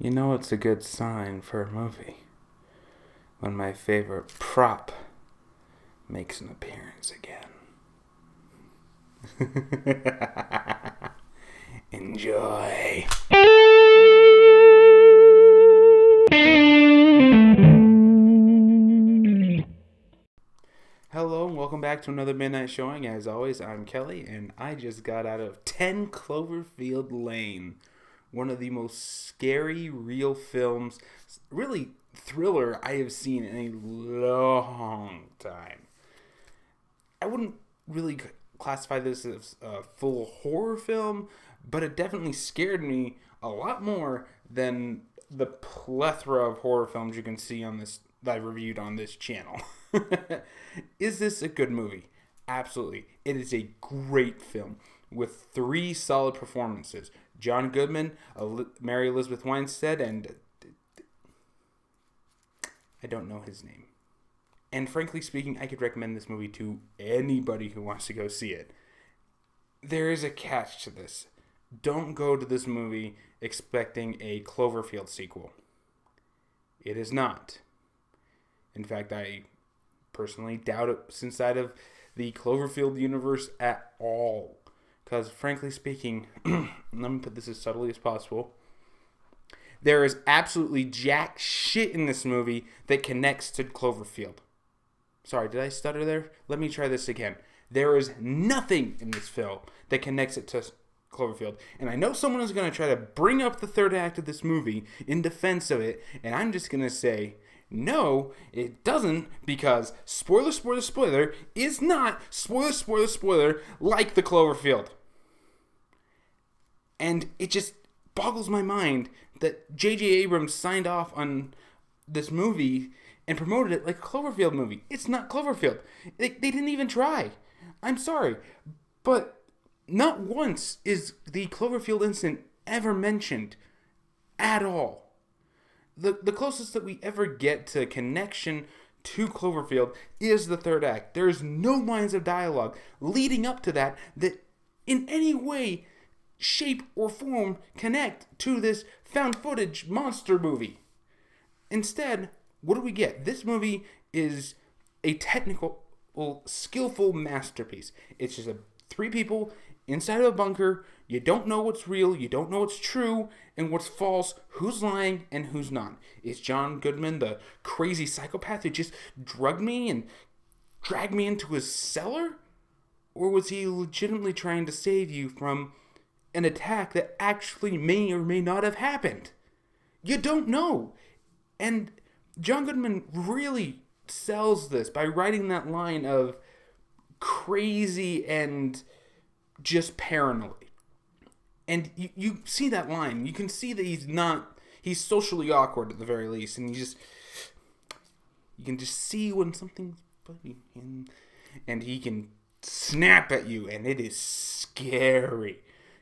You know it's a good sign for a movie when my favorite prop makes an appearance again. Enjoy. Hello and welcome back to another midnight showing. As always, I'm Kelly and I just got out of 10 Cloverfield Lane. One of the most scary real films, really thriller I have seen in a long time. I wouldn't really classify this as a full horror film, but it definitely scared me a lot more than the plethora of horror films you can see on this that I reviewed on this channel. Is this a good movie? Absolutely. It is a great film with 3 solid performances. John Goodman, Mary Elizabeth Winstead, and I don't know his name. And frankly speaking, I could recommend this movie to anybody who wants to go see it. There is a catch to this. Don't go to this movie expecting a Cloverfield sequel. It is not. In fact, I personally doubt it's inside of the Cloverfield universe at all. Because frankly speaking, let me put this as subtly as possible. There is absolutely jack shit in this movie that connects to Cloverfield. Sorry, did I stutter there? Let me try this again. There is nothing in this film that connects it to Cloverfield. And I know someone is going to try to bring up the third act of this movie in defense of it. And I'm just going to say, no, it doesn't, because spoiler, is not spoiler, like the Cloverfield. And it just boggles my mind that J.J. Abrams signed off on this movie and promoted it like a Cloverfield movie. It's not Cloverfield. They didn't even try. I'm sorry, but not once is the Cloverfield incident ever mentioned at all. The closest that we ever get to connection to Cloverfield is the third act. There's no lines of dialogue leading up to that in any way, shape, or form connect to this found footage monster movie. Instead, what do we get? This movie is a technical, skillful masterpiece. It's just 3 people inside of a bunker. You don't know what's real, you don't know what's true, and what's false, who's lying, and who's not. Is John Goodman the crazy psychopath who just drugged me and dragged me into his cellar? Or was he legitimately trying to save you from an attack that actually may or may not have happened? You don't know. And John Goodman really sells this by writing that line of crazy and just paranoid. And you see that line. You can see that he's socially awkward at the very least. And you can just see when something's funny. And he can snap at you. And it is scary.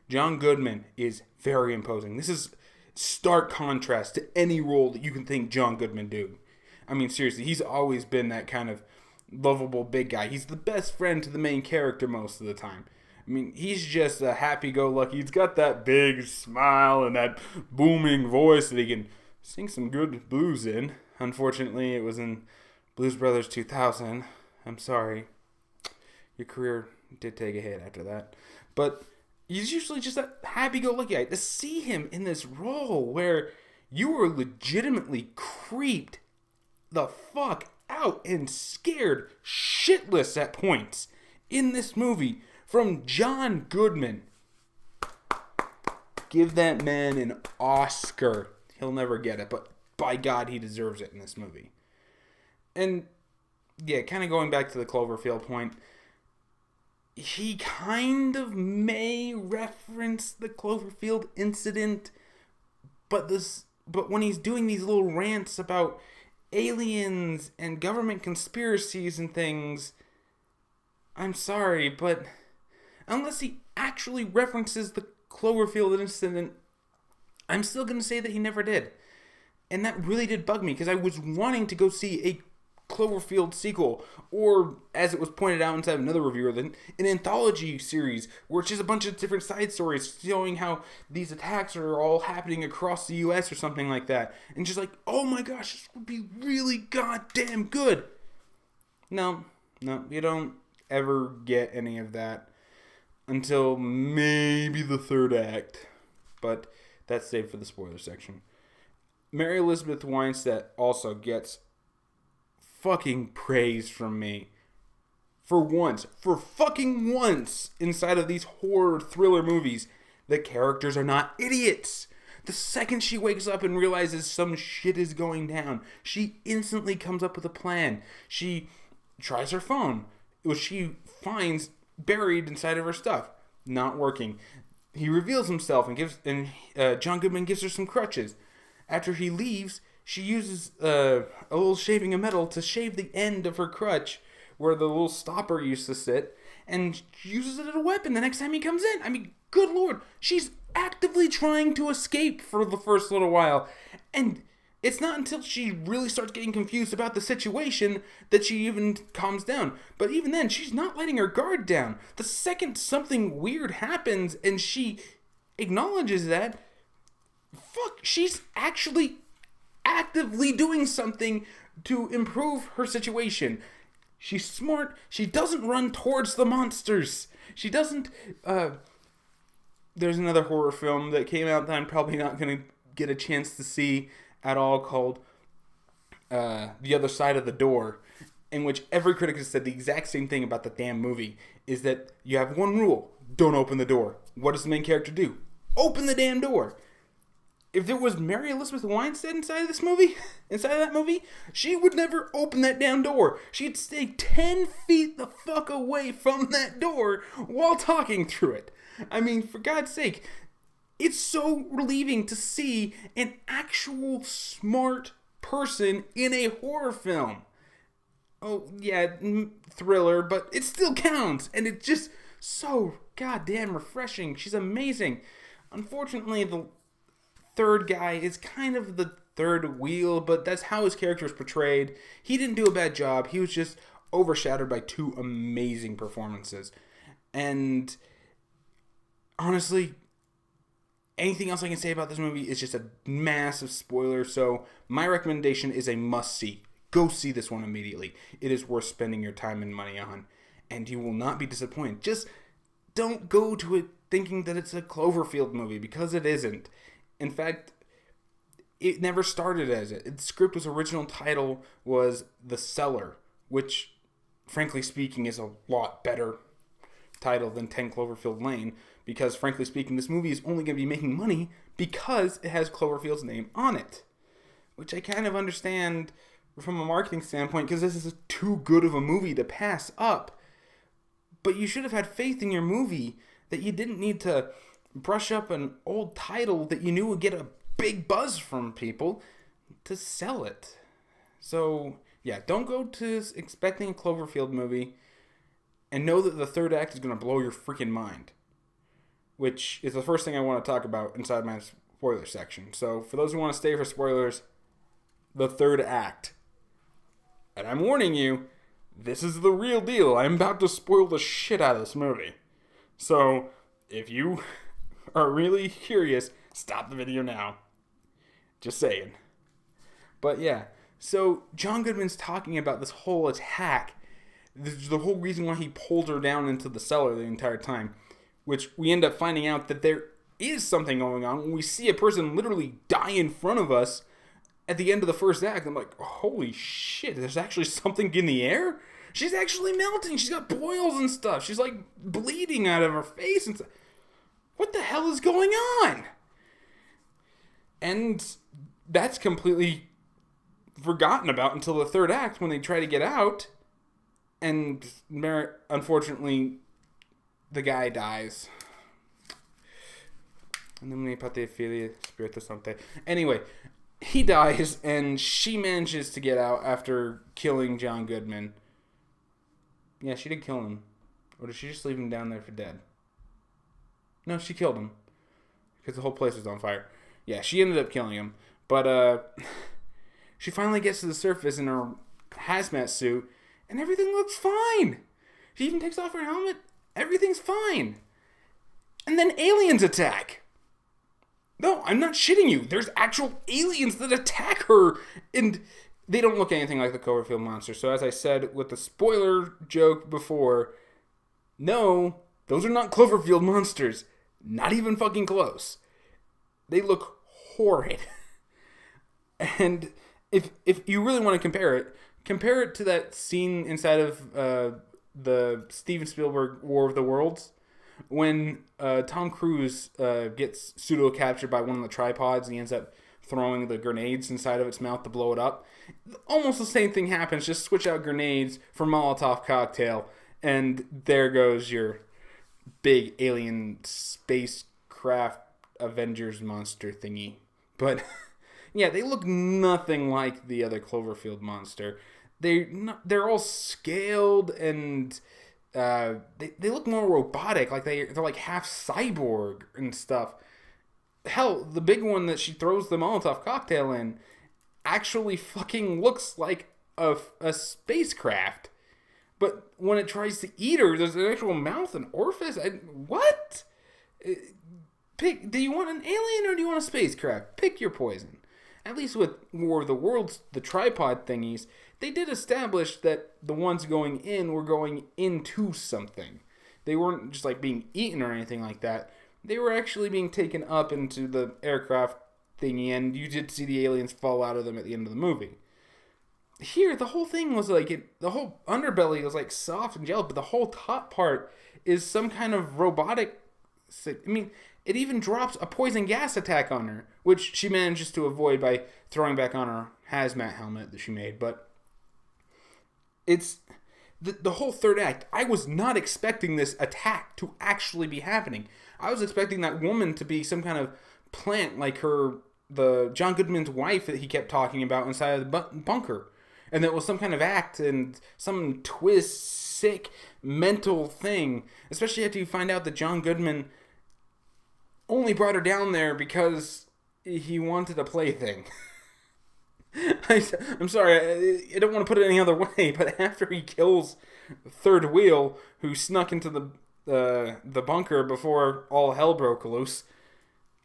John Goodman is very imposing. This is stark contrast to any role that you can think John Goodman do. I mean, seriously, he's always been that kind of lovable big guy. He's the best friend to the main character most of the time. I mean, he's just a happy-go-lucky. He's got that big smile and that booming voice that he can sing some good blues in. Unfortunately, it was in Blues Brothers 2000. I'm sorry. Your career did take a hit after that. But he's usually just a happy-go-lucky guy. To see him in this role where you were legitimately creeped the fuck out and scared shitless at points in this movie from John Goodman. Give that man an Oscar. He'll never get it, but by God, he deserves it in this movie. And yeah, kind of going back to the Cloverfield point, he kind of may reference the Cloverfield incident, but when he's doing these little rants about aliens and government conspiracies and things, I'm sorry, but unless he actually references the Cloverfield incident, I'm still going to say that he never did. And that really did bug me, because I was wanting to go see a Cloverfield sequel, or as it was pointed out inside another reviewer, an anthology series where it's just a bunch of different side stories showing how these attacks are all happening across the U.S. or something like that. And just like, oh my gosh, this would be really goddamn good. No, you don't ever get any of that until maybe the third act. But that's saved for the spoiler section. Mary Elizabeth Winstead also gets fucking praise from me. For fucking once inside of these horror thriller movies, the characters are not idiots. The second she wakes up and realizes some shit is going down, she instantly comes up with a plan. She tries her phone, which she finds buried inside of her stuff. Not working. He reveals himself and John Goodman gives her some crutches. After he leaves, she uses a little shaving of metal to shave the end of her crutch where the little stopper used to sit, and uses it as a weapon the next time he comes in. I mean, good lord, she's actively trying to escape for the first little while, and it's not until she really starts getting confused about the situation that she even calms down. But even then, she's not letting her guard down. The second something weird happens and she acknowledges that, she's actually actively doing something to improve her situation. She's smart. She doesn't run towards the monsters. She doesn't... There's another horror film that came out that I'm probably not going to get a chance to see at all, called The Other Side of the Door, in which every critic has said the exact same thing about the damn movie, is that you have one rule: don't open the door. What does the main character do? Open the damn door. If there was Mary Elizabeth Winstead inside of that movie, she would never open that damn door. She'd stay 10 feet the fuck away from that door while talking through it. I mean, for God's sake, it's so relieving to see an actual smart person in a horror film. Oh, yeah, thriller, but it still counts. And it's just so goddamn refreshing. She's amazing. Unfortunately, the third guy is kind of the third wheel, but that's how his character is portrayed. He didn't do a bad job. He was just overshadowed by two amazing performances. And honestly, anything else I can say about this movie is just a massive spoiler. So my recommendation is a must-see. Go see this one immediately. It is worth spending your time and money on, and you will not be disappointed. Just don't go to it thinking that it's a Cloverfield movie, because it isn't. In fact, it never started as it. The script's original title was The Cellar, which, frankly speaking, is a lot better title than 10 Cloverfield Lane, because, frankly speaking, this movie is only going to be making money because it has Cloverfield's name on it, which I kind of understand from a marketing standpoint, because this is too good of a movie to pass up. But you should have had faith in your movie that you didn't need to brush up an old title that you knew would get a big buzz from people to sell it. So, yeah, don't go to expecting a Cloverfield movie and know that the third act is going to blow your freaking mind, which is the first thing I want to talk about inside my spoiler section. So, for those who want to stay for spoilers, the third act. And I'm warning you, this is the real deal. I'm about to spoil the shit out of this movie. So, if you are really curious, stop the video now. Just saying. But yeah, so John Goodman's talking about this whole attack. This is the whole reason why he pulled her down into the cellar the entire time. Which we end up finding out that there is something going on when we see a person literally die in front of us at the end of the first act. I'm like, holy shit, there's actually something in the air? She's actually melting. She's got boils and stuff. She's like bleeding out of her face and stuff. What the hell is going on? And that's completely forgotten about until the third act when they try to get out. And unfortunately, the guy dies. And then we put the affiliate spirit or something. Anyway, he dies and she manages to get out after killing John Goodman. Yeah, she did kill him. Or did she just leave him down there for dead? No, she killed him. Because the whole place was on fire. Yeah, she ended up killing him. But, she finally gets to the surface and her hazmat suit, and everything looks fine. She even takes off her helmet. Everything's fine. And then aliens attack. No, I'm not shitting you. There's actual aliens that attack her. And they don't look anything like the Cloverfield monster. So as I said with the spoiler joke before, no, those are not Cloverfield monsters. Not even fucking close. They look horrid. And if you really want to compare it to that scene inside of the Steven Spielberg War of the Worlds, when Tom Cruise gets pseudo-captured by one of the tripods and he ends up throwing the grenades inside of its mouth to blow it up. Almost the same thing happens, just switch out grenades for Molotov cocktail, and there goes your big alien spacecraft Avengers monster thingy. But yeah, they look nothing like the other Cloverfield monster. They're all scaled and they look more robotic, like they're like half cyborg and stuff. Hell, the big one that she throws the Molotov cocktail in actually fucking looks like a spacecraft. But when it tries to eat her, there's an actual mouth and orifice. What? Pick. Do you want an alien or do you want a spacecraft? Pick your poison. At least with War of the Worlds, the tripod thingies, they did establish that the ones going in were going into something. They weren't just like being eaten or anything like that. They were actually being taken up into the aircraft thingy, and you did see the aliens fall out of them at the end of the movie. Here, the whole thing was like, the whole underbelly was like soft and gel, but the whole top part is some kind of robotic. I mean, it even drops a poison gas attack on her, which she manages to avoid by throwing back on her hazmat helmet that she made. But it's the whole third act. I was not expecting this attack to actually be happening. I was expecting that woman to be some kind of plant like the John Goodman's wife that he kept talking about inside of the bunker. And that was some kind of act and some twist, sick, mental thing. Especially after you find out that John Goodman only brought her down there because he wanted a plaything. I'm sorry, I don't want to put it any other way, but after he kills Third Wheel, who snuck into the bunker before all hell broke loose,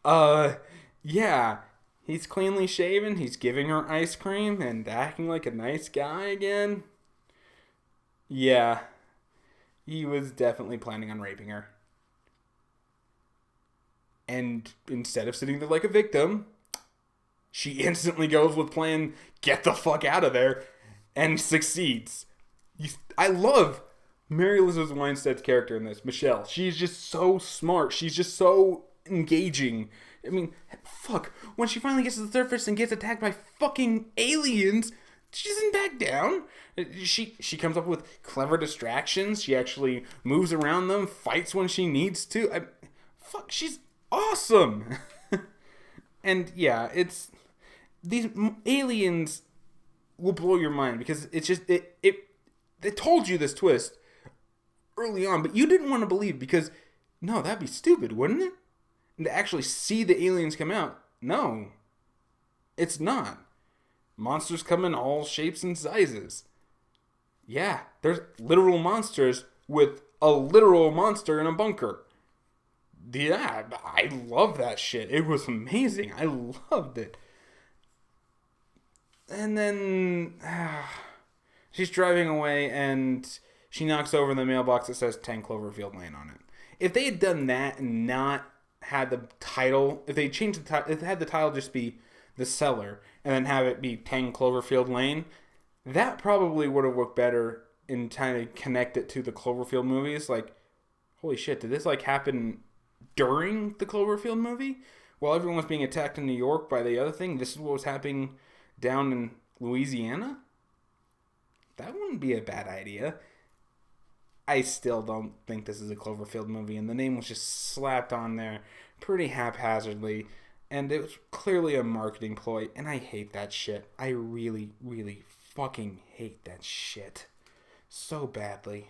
yeah, he's cleanly shaven, he's giving her ice cream, and acting like a nice guy again. Yeah, he was definitely planning on raping her. And instead of sitting there like a victim, she instantly goes with plan, get the fuck out of there, and succeeds. I love Mary Elizabeth Winstead's character in this, Michelle. She's just so smart. She's just so engaging. I mean, fuck. When she finally gets to the surface and gets attacked by fucking aliens, she doesn't back down. She comes up with clever distractions. She actually moves around them, fights when she needs to. She's awesome. And yeah, these aliens will blow your mind because it's just they told you this twist early on, but you didn't want to believe because no, that'd be stupid, wouldn't it? And to actually see the aliens come out, no, it's not. Monsters come in all shapes and sizes. Yeah, there's literal monsters with a literal monster in a bunker. Yeah, I love that shit. It was amazing. I loved it. And then she's driving away and she knocks over the mailbox that says 10 Cloverfield Lane on it. If they had done that and not had the title, if they changed the title, if they had the title just be The Cellar and then have it be 10 Cloverfield Lane, that probably would have worked better in trying to connect it to the Cloverfield movies. Like, holy shit, did this like happen during the Cloverfield movie? While everyone was being attacked in New York by the other thing, this is what was happening down in Louisiana? That wouldn't be a bad idea. I still don't think this is a Cloverfield movie, and the name was just slapped on there pretty haphazardly, and it was clearly a marketing ploy, and I hate that shit. I really, really fucking hate that shit so badly.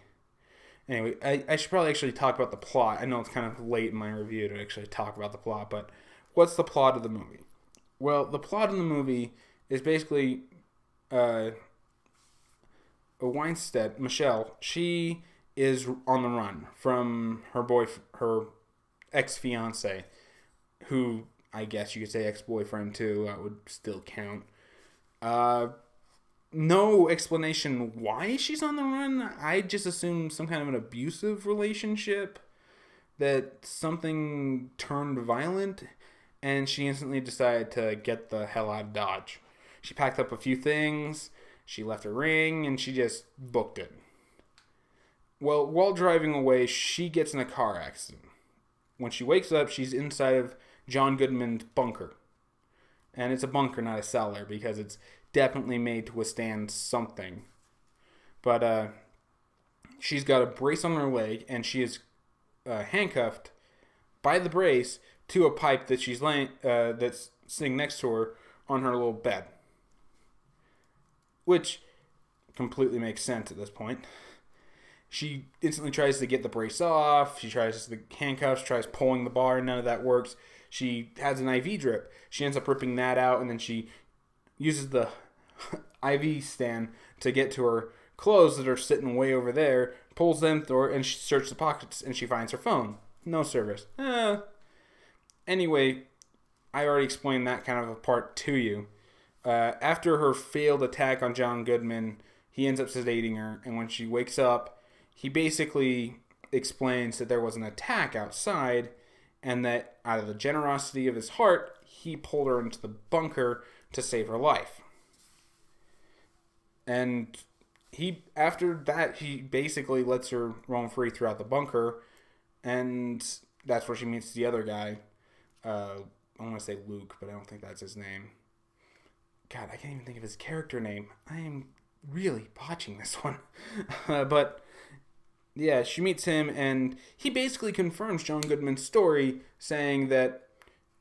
Anyway, I should probably actually talk about the plot. I know it's kind of late in my review to actually talk about the plot, but what's the plot of the movie? Well, the plot of the movie is basically Weinstead, Michelle, she is on the run from her ex-fiance, who I guess you could say ex-boyfriend too. That would still count. No explanation why she's on the run. I just assume some kind of an abusive relationship, that something turned violent, and she instantly decided to get the hell out of Dodge. She packed up a few things, she left her ring, and she just booked it. Well, while driving away, she gets in a car accident. When she wakes up, she's inside of John Goodman's bunker. And it's a bunker, not a cellar, because it's definitely made to withstand something. But she's got a brace on her leg, and she is handcuffed by the brace to a pipe that she's laying, that's sitting next to her on her little bed. Which completely makes sense at this point. She instantly tries to get the brace off. She tries the handcuffs, tries pulling the bar. None of that works. She has an IV drip. She ends up ripping that out, and then she uses the IV stand to get to her clothes that are sitting way over there, pulls them through, and she searches the pockets, and she finds her phone. No service. Anyway, I already explained that kind of a part to you. After her failed attack on John Goodman, he ends up sedating her, and when she wakes up, he basically explains that there was an attack outside, and that out of the generosity of his heart, he pulled her into the bunker to save her life. And after that, he basically lets her roam free throughout the bunker, and that's where she meets the other guy. I want to say Luke, but I don't think that's his name. God, I can't even think of his character name. I am really botching this one. But yeah, she meets him, and he basically confirms John Goodman's story, saying that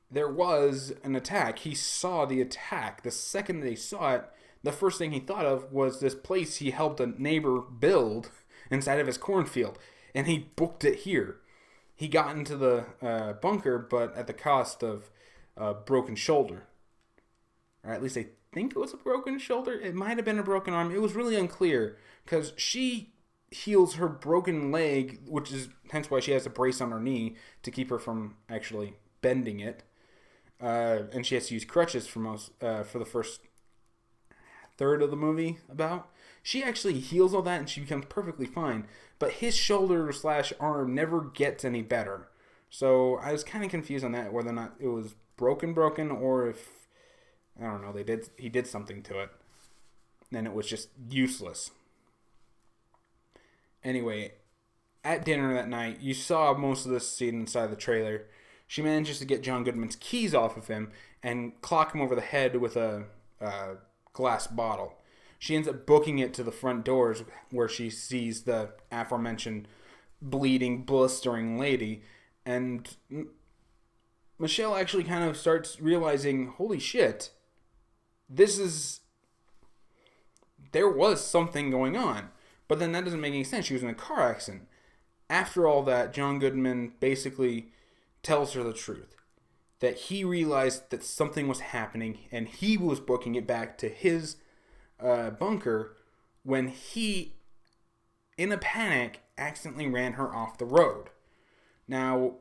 there was an attack. He saw the attack. The second that he saw it, the first thing he thought of was this place he helped a neighbor build inside of his cornfield, and he booked it here. He got into the bunker, but at the cost of a broken shoulder. Or at least I think it was a broken shoulder. It might have been a broken arm. It was really unclear, because she heals her broken leg, which is hence why she has a brace on her knee to keep her from actually bending it. And she has to use crutches for the first third of the movie. She actually heals all that, and she becomes perfectly fine. But his shoulder / arm never gets any better. So I was kind of confused on that, whether or not it was broken, or if, I don't know, he did something to it, and it was just useless. Anyway, at dinner that night, you saw most of this scene inside the trailer. She manages to get John Goodman's keys off of him and clock him over the head with a glass bottle. She ends up booking it to the front doors, where she sees the aforementioned bleeding, blistering lady. And Michelle actually kind of starts realizing, holy shit, there was something going on. But then that doesn't make any sense. She was in a car accident. After all that, John Goodman basically tells her the truth. That he realized that something was happening, and he was booking it back to his bunker when he, in a panic, accidentally ran her off the road. Now,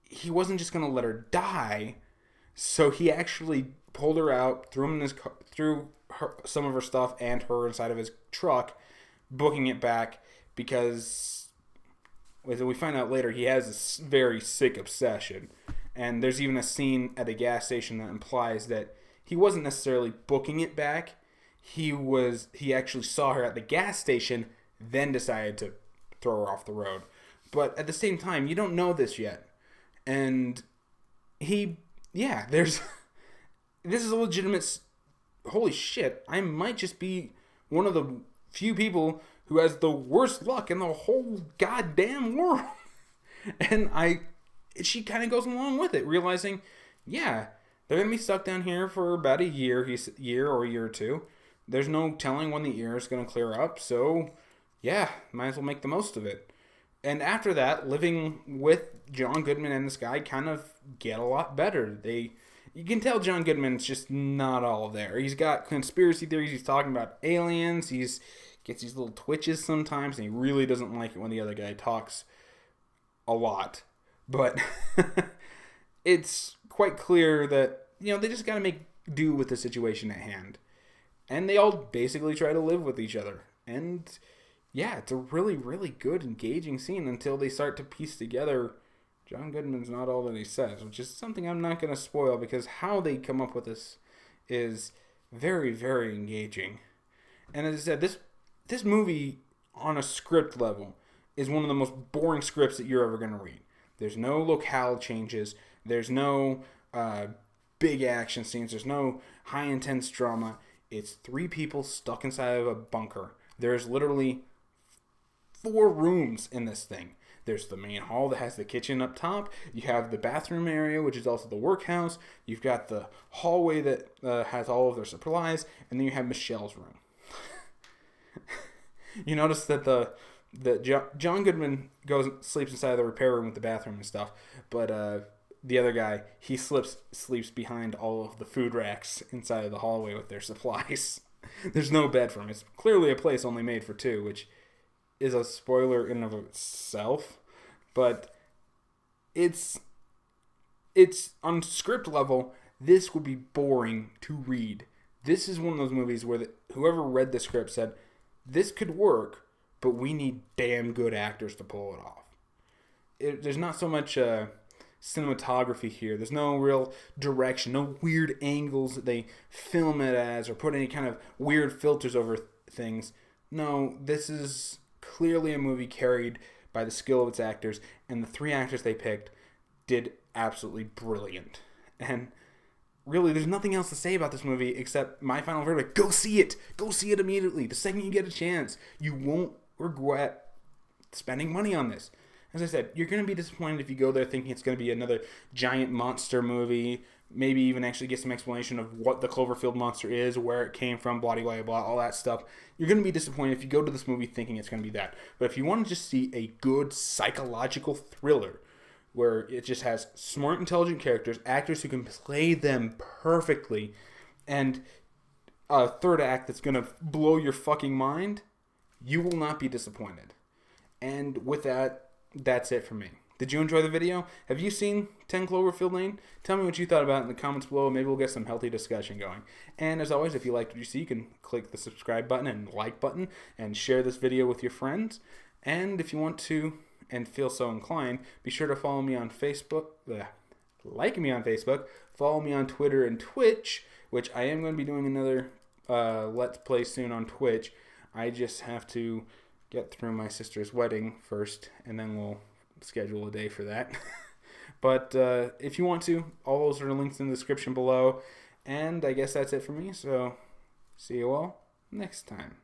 he wasn't just going to let her die, so he actually pulled her out, threw some of her stuff and her inside of his truck, booking it back, because, as we find out later, he has a very sick obsession. And there's even a scene at a gas station that implies that he wasn't necessarily booking it back. He actually saw her at the gas station, then decided to throw her off the road. But at the same time, you don't know this yet. And this is a legitimate, holy shit, I might just be one of the few people who has the worst luck in the whole goddamn world. And she kind of goes along with it, realizing, yeah, they're going to be stuck down here for about a year or a year or two. There's no telling when the ear is going to clear up, so yeah, might as well make the most of it. And after that, living with John Goodman and this guy kind of get a lot better. You can tell John Goodman's just not all there. He's got conspiracy theories. He's talking about aliens. He's gets these little twitches sometimes, and he really doesn't like it when the other guy talks a lot. But it's quite clear that, they just got to make do with the situation at hand. And they all basically try to live with each other. And yeah, it's a really, really good, engaging scene until they start to piece together John Goodman's not all that he says, which is something I'm not going to spoil, because how they come up with this is very, very engaging. And as I said, this movie on a script level is one of the most boring scripts that you're ever going to read. There's no locale changes. There's no big action scenes. There's no high intense drama. It's 3 people stuck inside of a bunker. There's literally 4 rooms in this thing. There's the main hall that has the kitchen up top. You have the bathroom area, which is also the workhouse. You've got the hallway that has all of their supplies. And then you have Michelle's room. You notice that John Goodman sleeps inside the repair room with the bathroom and stuff. But the other guy, he sleeps behind all of the food racks inside of the hallway with their supplies. There's no bed for him. It's clearly a place only made for 2, which is a spoiler in and of itself, but it's on script level, this would be boring to read. This is one of those movies where whoever read the script said, this could work, but we need damn good actors to pull it off. There's not so much cinematography here. There's no real direction, no weird angles that they film it as, or put any kind of weird filters over things. No, this is clearly a movie carried by the skill of its actors, and the 3 actors they picked did absolutely brilliant. And really, there's nothing else to say about this movie except my final verdict: go see it. Go see it immediately. The second you get a chance, you won't regret spending money on this. As I said, you're going to be disappointed if you go there thinking it's going to be another giant monster movie, maybe even actually get some explanation of what the Cloverfield monster is, where it came from, blah, blah, blah, all that stuff. You're going to be disappointed if you go to this movie thinking it's going to be that. But if you want to just see a good psychological thriller where it just has smart, intelligent characters, actors who can play them perfectly, and a third act that's going to blow your fucking mind, you will not be disappointed. And with that, that's it for me. Did you enjoy the video? Have you seen 10 Cloverfield Lane? Tell me what you thought about it in the comments below. Maybe we'll get some healthy discussion going. And as always, if you liked what you see, you can click the subscribe button and like button and share this video with your friends. And if you want to and feel so inclined, be sure to follow me on Facebook, like me on Facebook, follow me on Twitter and Twitch, which I am going to be doing another Let's Play soon on Twitch. I just have to get through my sister's wedding first, and then we'll schedule a day for that. But if you want to, all those are links in the description below. And I guess that's it for me, so see you all next time.